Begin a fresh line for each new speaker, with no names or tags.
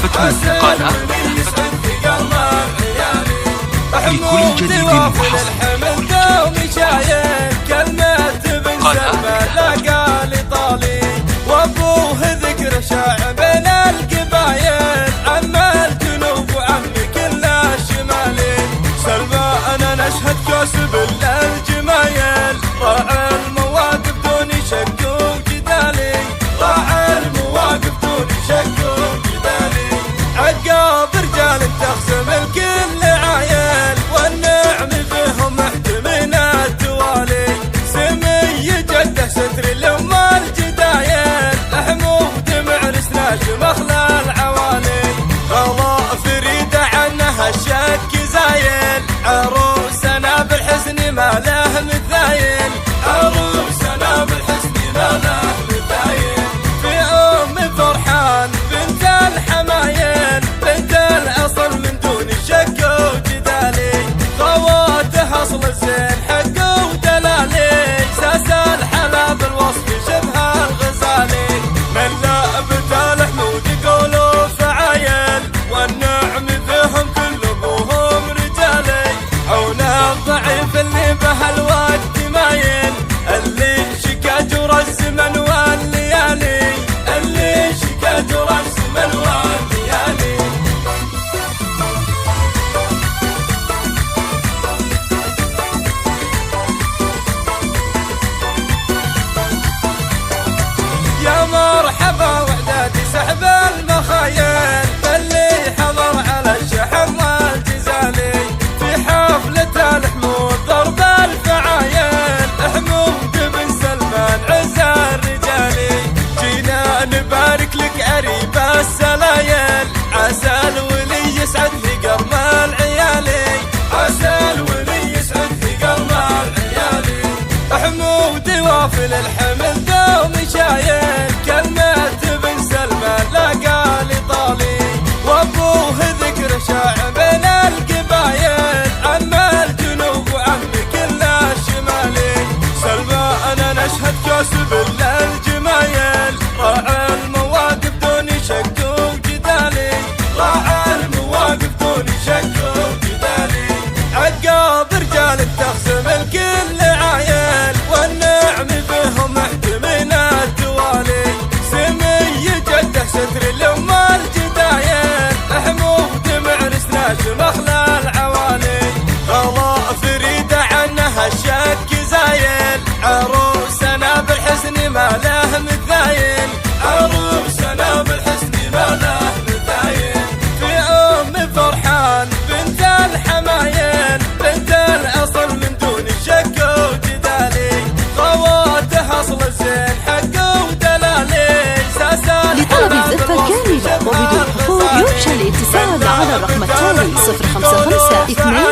لهفة قناة لكل جديد وحصري
وابوه ذكر شاع بين القبايل، عم الجنوب وعم كل الشمالي. سلمى انا نشهد كاسب للجمايل، راعي المواقف دون شك وجدالي، راعي المواقف دون شك وجدالي. عقاب رجال تخصم الكل عايل، والنعم فيهم محتمين التوالي. سمي جده ستر الامه الجدايل، حمود معرس ناجم اخلى العوالي. غلا فريده عنها الشك زايل، عروسنا بالحسن ما له مثايل، عروسنا بالحسن ما له مثايل. في ام فرحان بنت الحمايل، بنت الاصل من دون شك وجدالي. خواتها اصل الزين حق ودلالي، ساس الحلا بالوصف شبه الغزالي. من لعبة الحمود يقولوا فعايل، والنعم فيهم كلهم رجالي. عون الضعيف اللي به الوقت مايل، اللي شكا جرى الزمن والليالي، اللي شكا جرى الزمن والليالي. يا مرحبا وعدادي سحب المخايل، اللي حضر على الشحن والجزالي. في حفلة الحمود ضرب الفعايل، حمود بن سلمان عز الرجالي. جينا نبارك لك قريب السلايل، عسى الولي يسعد في قرن العيالي، عسى الولي يسعد في قرن العيالي. حمود وافل الحمل دوم شايل، كلمة بن سلمان لا قال طالي. وابوه ذكر شاع بين القبايل، عم الجنوب وعم كل الشمالي. سلمى انا نشهد كاسب للجمايل، راعي المواقف دون شك وجدالي، راعي المواقف دون شك وجدالي. عقاب رجال تخصم الكل عايل، والنعم فيهم محتمين التوالي. سمي جده ستر الامه الجدايل، حمود معرس ناجم اخلى العوالي. غلا فريده عنها الشك زايل، عروسنا بالحسن ما له مثايل، عروسنا بالحسن ما له مثايل. في ام فرحان بنت الحمايل، بنت الاصل من دون شك وجدالي. خواتها اصل الزين حق ودلالي، ساس
لطلب الزفة كاملة وبدون حقوق يرجى الاتصال على الرقم التالي 055 2